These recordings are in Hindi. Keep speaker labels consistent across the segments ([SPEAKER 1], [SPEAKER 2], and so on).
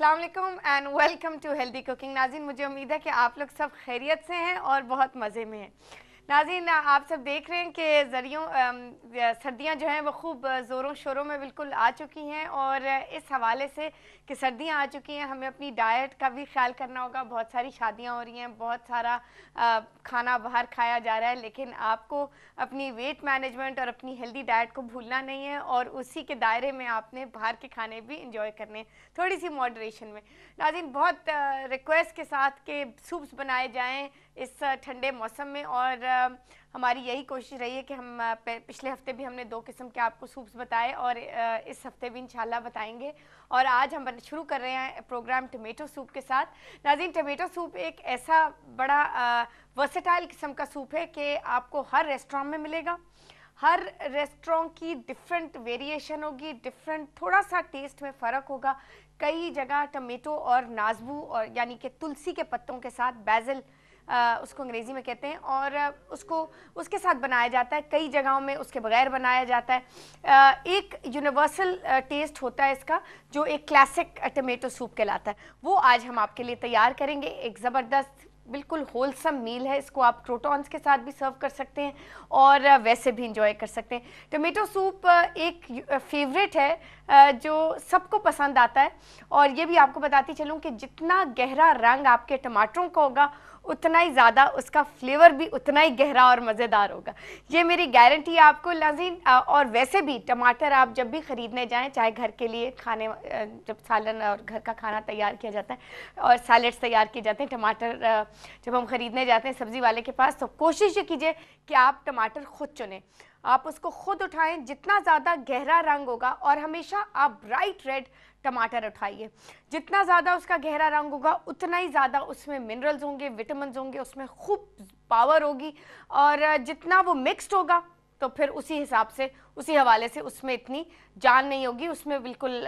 [SPEAKER 1] अस्सलाम वालेकुम and welcome to healthy cooking. नाज़रीन, मुझे उम्मीद है कि आप लोग सब खैरियत से हैं और बहुत मज़े में हैं। नाज़रीन, आप सब देख रहे हैं कि सर्दियां जो हैं वो खूब ज़ोरों शोरों में बिल्कुल आ चुकी हैं और इस हवाले से कि सर्दियां आ चुकी हैं, हमें अपनी डाइट का भी ख्याल करना होगा। बहुत सारी शादियां हो रही हैं, बहुत सारा खाना बाहर खाया जा रहा है, लेकिन आपको अपनी वेट मैनेजमेंट और अपनी हेल्दी डाइट को भूलना नहीं है और उसी के दायरे में आपने बाहर के खाने भी इंजॉय करने हैं, थोड़ी सी मॉडरेशन में। नाज़रीन, बहुत रिक्वेस्ट के साथ के सूप्स बनाए जाएँ इस ठंडे मौसम में और हमारी यही कोशिश रही है कि हम पिछले हफ्ते भी हमने 2 किस्म के आपको सूप्स बताए और इस हफ्ते भी इंशाल्लाह बताएंगे। और आज हम शुरू कर रहे हैं प्रोग्राम टमेटो सूप के साथ। नाज़रीन, टमेटो सूप एक ऐसा बड़ा वर्सेटाइल किस्म का सूप है कि आपको हर रेस्टोरेंट में मिलेगा। हर रेस्टोरेंट की डिफरेंट वेरिएशन होगी, डिफरेंट थोड़ा सा टेस्ट में फ़र्क होगा। कई जगह टमेटो और नाजबू और यानी कि तुलसी के पत्तों के साथ बैज़िल उसको अंग्रेज़ी में कहते हैं और उसको उसके साथ बनाया जाता है। कई जगहों में उसके बगैर बनाया जाता है। एक यूनिवर्सल टेस्ट होता है इसका जो एक क्लासिक टमेटो सूप कहलाता है, वो आज हम आपके लिए तैयार करेंगे। एक ज़बरदस्त बिल्कुल होलसम मील है। इसको आप क्रोटॉन्स के साथ भी सर्व कर सकते हैं और वैसे भी इंजॉय कर सकते हैं। टमेटो सूप एक फेवरेट है जो सबको पसंद आता है और ये भी आपको बताती चलूँ कि जितना गहरा रंग आपके टमाटरों का होगा उतना ही ज़्यादा उसका फ्लेवर भी उतना ही गहरा और मज़ेदार होगा, ये मेरी गारंटी है आपको नाज़रीन। और वैसे भी टमाटर आप जब भी ख़रीदने जाएं, चाहे घर के लिए खाने जब सालन और घर का खाना तैयार किया जाता है और सैलेड्स तैयार किए जाते हैं, टमाटर जब हम ख़रीदने जाते हैं सब्ज़ी वाले के पास, तो कोशिश ये कीजिए कि आप टमाटर ख़ुद चुनें, आप उसको खुद उठाएं। जितना ज़्यादा गहरा रंग होगा, और हमेशा आप ब्राइट रेड टमाटर उठाइए, जितना ज़्यादा उसका गहरा रंग होगा उतना ही ज़्यादा उसमें मिनरल्स होंगे, विटामिन्स होंगे, उसमें खूब पावर होगी। और जितना वो मिक्स्ड होगा तो फिर उसी हिसाब से, उसी हवाले से उसमें इतनी जान नहीं होगी, उसमें बिल्कुल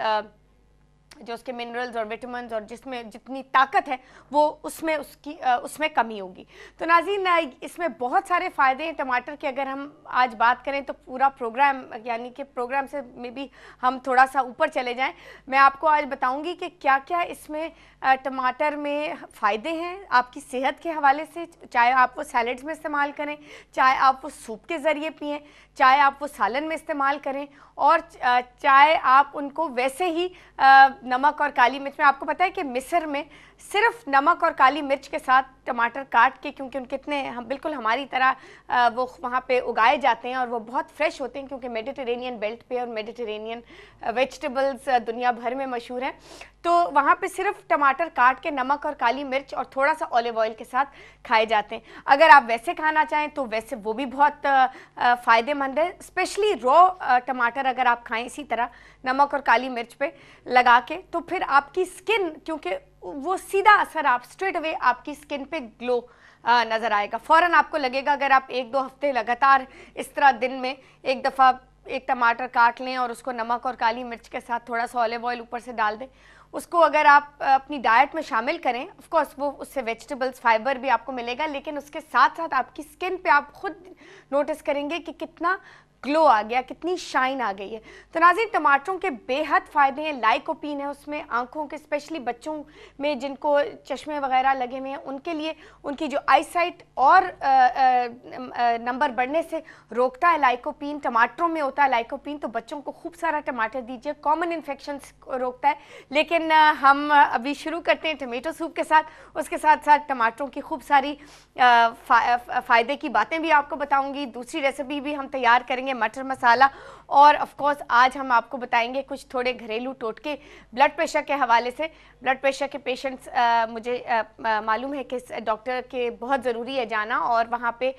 [SPEAKER 1] जो उसके मिनरल्स और विटामिन्स और जिसमें जितनी ताकत है वो उसमें उसमें कमी होगी। तो नाज़रीन, इसमें बहुत सारे फ़ायदे हैं टमाटर के। अगर हम आज बात करें तो पूरा प्रोग्राम, यानी कि प्रोग्राम से मे बी हम थोड़ा सा ऊपर चले जाएं, मैं आपको आज बताऊंगी कि क्या क्या इसमें टमाटर में फ़ायदे हैं आपकी सेहत के हवाले से। चाहे आप वो सैलड्स में इस्तेमाल करें, चाहे आप वो सूप के ज़रिए पिएँ, चाहे आप वो सालन में इस्तेमाल करें, और चाहे आप उनको वैसे ही नमक और काली मिर्च में। आपको पता है कि मिस्र में सिर्फ नमक और काली मिर्च के साथ टमाटर काट के, क्योंकि उनके इतने हम बिल्कुल हमारी तरह वो वहाँ पे उगाए जाते हैं और वो बहुत फ्रेश होते हैं, क्योंकि मेडिटेरेनियन बेल्ट पे और मेडिटेरेनियन वेजिटेबल्स दुनिया भर में मशहूर हैं। तो वहाँ पे सिर्फ टमाटर काट के नमक और काली मिर्च और थोड़ा सा ऑलिव ऑयल के साथ खाए जाते हैं। अगर आप वैसे खाना चाहें तो वैसे वो भी बहुत फ़ायदेमंद है। स्पेशली रॉ टमाटर अगर आप खाएं इसी तरह नमक और काली मिर्च पे लगा के, तो फिर आपकी स्किन, क्योंकि वो सीधा असर आप स्ट्रेट अवे आपकी स्किन पे ग्लो नज़र आएगा। फ़ौरन आपको लगेगा, अगर आप 1-2 हफ्ते लगातार इस तरह दिन में एक दफ़ा एक टमाटर काट लें और उसको नमक और काली मिर्च के साथ थोड़ा सा ऑलिव ऑयल ऊपर से डाल दें, उसको अगर आप अपनी डाइट में शामिल करें, ऑफ कोर्स वो उससे वेजिटेबल्स फाइबर भी आपको मिलेगा, लेकिन उसके साथ साथ आपकी स्किन पे आप खुद नोटिस करेंगे कि कितना ग्लो आ गया, कितनी शाइन आ गई है। तो नाज़रीन, टमाटरों के बेहद फ़ायदे हैं। लाइकोपीन है उसमें, आंखों के, स्पेशली बच्चों में जिनको चश्मे वगैरह लगे हुए हैं उनके लिए, उनकी जो आई साइट और नंबर बढ़ने से रोकता है। लाइकोपीन टमाटरों में होता है लाइकोपीन, तो बच्चों को खूब सारा टमाटर दीजिए, कॉमन इन्फेक्शंस को रोकता है। लेकिन हम अभी शुरू करते हैं टमेटो सूप के साथ, उसके साथ साथ टमाटरों की खूब सारी फ़ायदे की बातें भी आपको बताऊँगी। दूसरी रेसिपी भी हम तैयार करेंगे, मटर मसाला, और ऑफ कोर्स आज हम आपको बताएंगे कुछ थोड़े घरेलू टोटके ब्लड प्रेशर के हवाले से। ब्लड प्रेशर के पेशेंट्स मुझे मालूम है कि डॉक्टर के बहुत ज़रूरी है जाना और वहाँ पे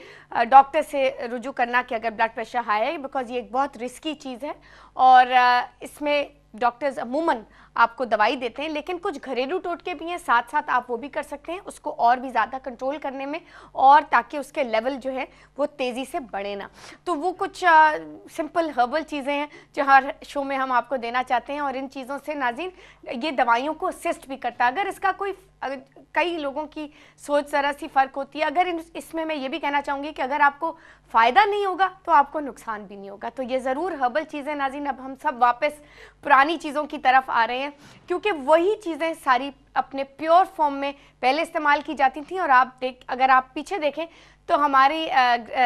[SPEAKER 1] डॉक्टर से रुजू करना कि अगर ब्लड प्रेशर हाई है, बिकॉज़ ये एक बहुत रिस्की चीज़ है और इसमें डॉक्टर्स अमूमन आपको दवाई देते हैं, लेकिन कुछ घरेलू टोटके भी हैं, साथ साथ आप वो भी कर सकते हैं उसको और भी ज़्यादा कंट्रोल करने में, और ताकि उसके लेवल जो है वो तेज़ी से बढ़े ना। तो वो कुछ सिंपल हर्बल चीज़ें हैं जो हर शो में हम आपको देना चाहते हैं, और इन चीज़ों से नाज़रीन ये दवाइयों को असिस्ट भी करता है। अगर इसका कोई कई लोगों की सोच ज़रा सी फ़र्क होती है। अगर इसमें मैं ये भी कहना चाहूँगी कि अगर आपको फ़ायदा नहीं होगा तो आपको नुकसान भी नहीं होगा। तो ये ज़रूर हर्बल चीज़ें नाज़रीन, अब हम सब वापस पुरानी चीज़ों की तरफ आ रहे हैं, क्योंकि वही चीज़ें सारी अपने प्योर फॉर्म में पहले इस्तेमाल की जाती थी। और अगर आप पीछे देखें तो हमारी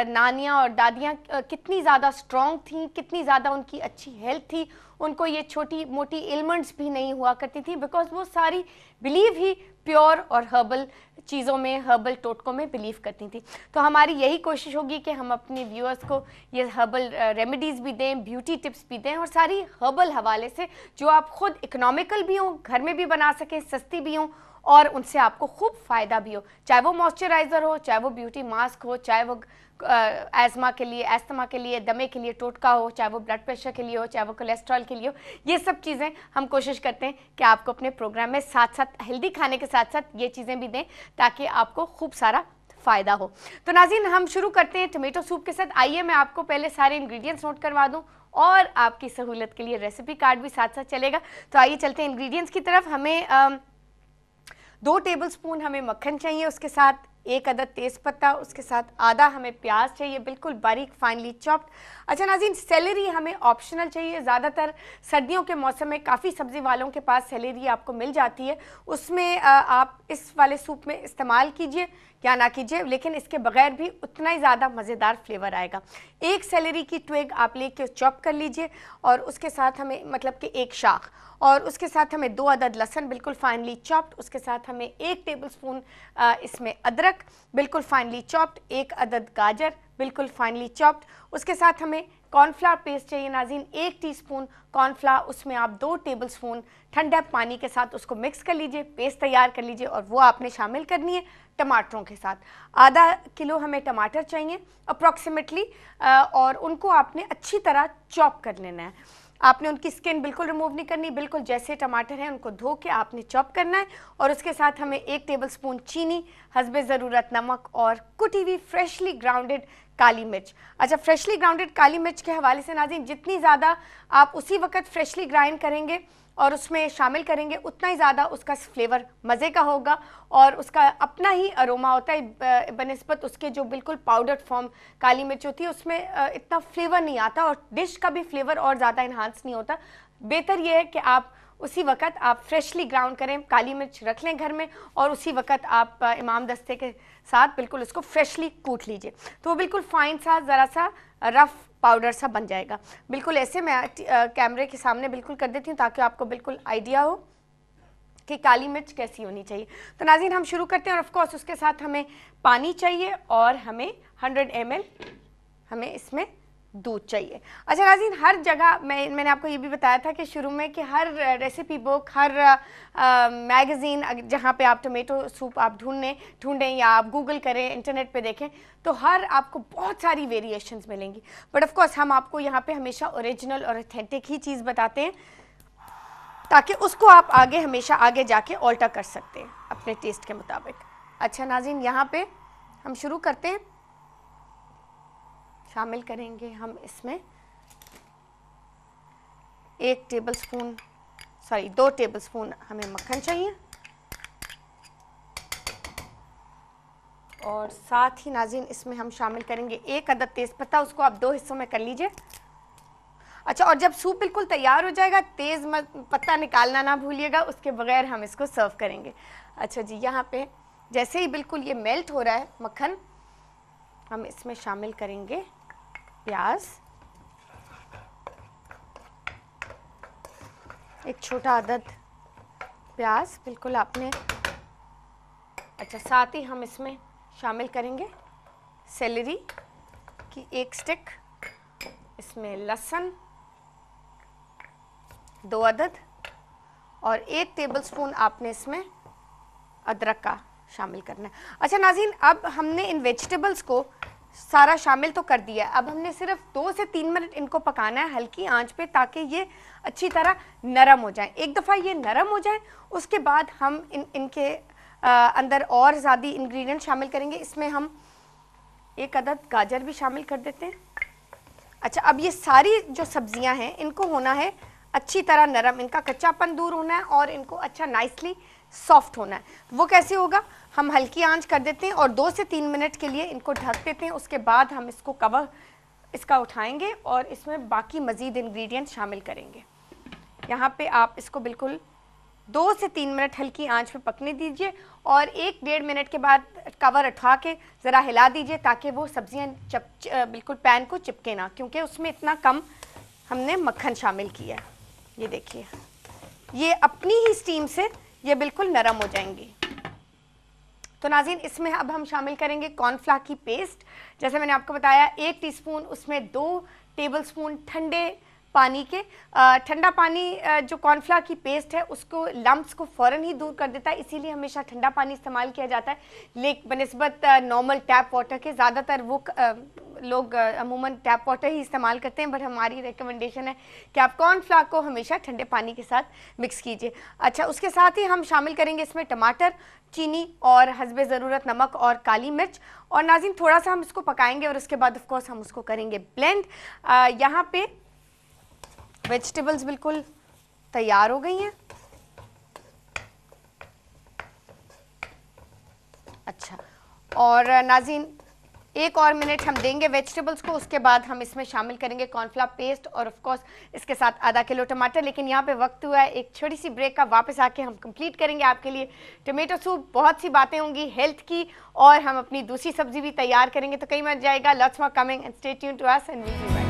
[SPEAKER 1] नानियाँ और दादियाँ कितनी ज़्यादा स्ट्रॉन्ग थी, कितनी ज़्यादा उनकी अच्छी हेल्थ थी, उनको ये छोटी मोटी एलिमेंट्स भी नहीं हुआ करती थी, बिकॉज वो सारी बिलीव ही प्योर और हर्बल चीज़ों में, हर्बल टोटकों में बिलीव करती थी। तो हमारी यही कोशिश होगी कि हम अपने व्यूअर्स को ये हर्बल रेमेडीज़ भी दें, ब्यूटी टिप्स भी दें, और सारी हर्बल हवाले से जो आप ख़ुद इकोनॉमिकल भी हों, घर में भी बना सकें, सस्ती भी हों, और उनसे आपको खूब फ़ायदा भी हो। चाहे वो मॉइस्चराइज़र हो, चाहे वो ब्यूटी मास्क हो, चाहे वो एज़मा के लिए, एस्थमा के लिए, दमे के लिए टोटका हो, चाहे वो ब्लड प्रेशर के लिए हो, चाहे वो कोलेस्ट्रॉल के लिए हो। ये सब चीज़ें हम कोशिश करते हैं कि आपको अपने प्रोग्राम में साथ साथ हेल्दी खाने के साथ साथ ये चीज़ें भी दें, ताकि आपको खूब सारा फ़ायदा हो। तो नाज़रीन, हम शुरू करते हैं टमेटो सूप के साथ। आइए मैं आपको पहले सारे इंग्रेडिएंट्स नोट करवा दूं, और आपकी सहूलत के लिए रेसिपी कार्ड भी साथ साथ चलेगा। तो आइए चलते हैं इंग्रेडिएंट्स की तरफ। हमें 2 टेबलस्पून हमें मक्खन चाहिए, उसके साथ 1 अदद तेज़पत्ता, उसके साथ आधा हमें प्याज चाहिए, बिल्कुल बारीक फाइनली चॉप्ड। अच्छा नाज़रीन, सेलेरी हमें ऑप्शनल चाहिए। ज़्यादातर सर्दियों के मौसम में काफ़ी सब्ज़ी वालों के पास सेलेरी आपको मिल जाती है, उसमें आप इस वाले सूप में इस्तेमाल कीजिए या ना कीजिए, लेकिन इसके बगैर भी उतना ही ज़्यादा मज़ेदार फ्लेवर आएगा। 1 सेलेरी की ट्विग आप लेके चॉप कर लीजिए, और उसके साथ हमें मतलब कि 1 शाख, और उसके साथ हमें 2 अदद लहसुन बिल्कुल फाइनली चॉप्ड, उसके साथ हमें 1 टेबलस्पून इसमें अदरक बिल्कुल फाइनली चॉप्ड, 1 अदद गाजर बिल्कुल फाइनली चॉप्ड, उसके साथ हमें कॉर्नफ्लावर पेस्ट चाहिए नाज़रीन, 1 टीस्पून कॉर्नफ्लावर, उसमें आप 2 टेबलस्पून ठंडा पानी के साथ उसको मिक्स कर लीजिए, पेस्ट तैयार कर लीजिए, और वो आपने शामिल करनी है टमाटरों के साथ। आधा किलो हमें टमाटर चाहिए अप्रॉक्सीमेटली, और उनको आपने अच्छी तरह चॉप कर लेना है। आपने उनकी स्किन बिल्कुल रिमूव नहीं करनी, बिल्कुल जैसे टमाटर हैं उनको धो के आपने चॉप करना है। और उसके साथ हमें 1 टेबलस्पून चीनी, हस्बे ज़रूरत नमक, और कुटी हुई फ्रेशली ग्राउंडेड काली मिर्च। अच्छा, फ्रेशली ग्राउंडेड काली मिर्च के हवाले से नाज़रीन, जितनी ज़्यादा आप उसी वक्त फ्रेशली ग्राइंड करेंगे और उसमें शामिल करेंगे, उतना ही ज़्यादा उसका फ्लेवर मज़े का होगा, और उसका अपना ही अरोमा होता है बनिस्बत उसके जो बिल्कुल पाउडर्ड फॉर्म काली मिर्च होती है, उसमें इतना फ्लेवर नहीं आता, और डिश का भी फ्लेवर और ज़्यादा इन्हांस नहीं होता। बेहतर यह है कि आप उसी वक्त आप फ्रेशली ग्राउंड करें, काली मिर्च रख लें घर में, और उसी वक्त आप इमाम दस्ते के साथ बिल्कुल उसको फ्रेशली कूट लीजिए, तो वो बिल्कुल फाइन सा, ज़रा सा रफ़ पाउडर सा बन जाएगा। बिल्कुल ऐसे मैं कैमरे के सामने बिल्कुल कर देती हूँ, ताकि आपको बिल्कुल आइडिया हो कि काली मिर्च कैसी होनी चाहिए। तो नाज़रीन, हम शुरू करते हैं, और ऑफ कोर्स उसके साथ हमें पानी चाहिए, और हमें 100 ml हमें इसमें दूध चाहिए। अच्छा नाज़रीन, हर जगह मैंने आपको ये भी बताया था कि शुरू में कि हर रेसिपी बुक, हर मैगज़ीन जहाँ पे आप टमेटो सूप आप ढूंढें या आप गूगल करें, इंटरनेट पे देखें, तो हर आपको बहुत सारी वेरिएशंस मिलेंगी। बट ऑफ कोर्स हम आपको यहाँ पे हमेशा ओरिजिनल और ऑथेंटिक ही चीज़ बताते हैं, ताकि उसको आप आगे हमेशा आगे जाके ऑल्टर कर सकते हैं अपने टेस्ट के मुताबिक। अच्छा नाज़रीन, यहाँ पे हम शुरू करते हैं। शामिल करेंगे हम इसमें 2 टेबलस्पून हमें मक्खन चाहिए, और साथ ही नाज़रीन इसमें हम शामिल करेंगे 1 अदद तेज़पत्ता, उसको आप 2 हिस्सों में कर लीजिए। अच्छा, और जब सूप बिल्कुल तैयार हो जाएगा, तेज़ पत्ता निकालना ना भूलिएगा, उसके बगैर हम इसको सर्व करेंगे। अच्छा जी, यहाँ पे जैसे ही बिल्कुल ये मेल्ट हो रहा है मक्खन, हम इसमें शामिल करेंगे प्याज, 1 छोटा अदद प्याज बिल्कुल आपने। अच्छा, साथ ही हम इसमें शामिल करेंगे सेलेरी की 1 स्टिक, इसमें लहसुन 2 अदद, और 1 टेबलस्पून आपने इसमें अदरक का शामिल करना है। अच्छा नाज़रीन, अब हमने इन वेजिटेबल्स को सारा शामिल तो कर दिया है, अब हमने सिर्फ 2 से 3 मिनट इनको पकाना है हल्की आंच पे, ताकि ये अच्छी तरह नरम हो जाए। एक दफ़ा ये नरम हो जाए, उसके बाद हम इनके अंदर और ज़्यादा इंग्रेडिएंट शामिल करेंगे। इसमें हम 1 अदद गाजर भी शामिल कर देते हैं। अच्छा, अब ये सारी जो सब्जियां हैं इनको होना है अच्छी तरह नरम, इनका कच्चापन दूर होना है, और इनको अच्छा नाइसली सॉफ्ट होना है। वो कैसे होगा, हम हल्की आंच कर देते हैं और 2 से 3 मिनट के लिए इनको ढक देते हैं। उसके बाद हम इसको कवर इसका उठाएंगे और इसमें बाकी मज़ीद इंग्रेडिएंट शामिल करेंगे। यहाँ पे आप इसको बिल्कुल 2 से 3 मिनट हल्की आंच पे पकने दीजिए और 1-1.5 मिनट के बाद कवर उठा के ज़रा हिला दीजिए ताकि वो सब्जियाँ बिल्कुल पैन को चिपके ना, क्योंकि उसमें इतना कम हमने मक्खन शामिल किया है। ये देखिए, ये अपनी ही स्टीम से ये बिल्कुल नरम हो जाएंगी। तो नाज़रीन, इसमें अब हम शामिल करेंगे कॉर्नफ्लावर की पेस्ट। जैसे मैंने आपको बताया 1 टीस्पून, उसमें 2 टेबलस्पून ठंडे पानी के। ठंडा पानी जो कॉर्नफ्लावर की पेस्ट है उसको लम्प्स को फ़ौरन ही दूर कर देता है, इसीलिए हमेशा ठंडा पानी इस्तेमाल किया जाता है। लेकिन बनिस्बत नॉर्मल टैप वाटर के ज़्यादातर वो लोग अमूमन टैप वाटर ही इस्तेमाल करते हैं, बट हमारी रिकमेंडेशन है कि आप कॉर्नफ्लावर को हमेशा ठंडे पानी के साथ मिक्स कीजिए। अच्छा, उसके साथ ही हम शामिल करेंगे इसमें टमाटर, चीनी और हस्बे ज़रूरत नमक और काली मिर्च। और नाज़रीन, थोड़ा सा हम इसको पकाएंगे और उसके बाद ऑफ कोर्स हम उसको करेंगे ब्लेंड। यहाँ पे वेजिटेबल्स बिल्कुल तैयार हो गई हैं। अच्छा, और नाज़रीन 1 और मिनट हम देंगे वेजिटेबल्स को, उसके बाद हम इसमें शामिल करेंगे कॉर्नफ्लावर पेस्ट और ऑफ कोर्स इसके साथ आधा किलो टमाटर। लेकिन यहाँ पे वक्त हुआ है एक छोटी सी ब्रेक का, वापस आके हम कंप्लीट करेंगे आपके लिए टमेटो सूप। बहुत सी बातें होंगी हेल्थ की और हम अपनी दूसरी सब्जी भी तैयार करेंगे, तो कहीं मत जाएगा। Lots more coming and stay tuned to us and we will be back.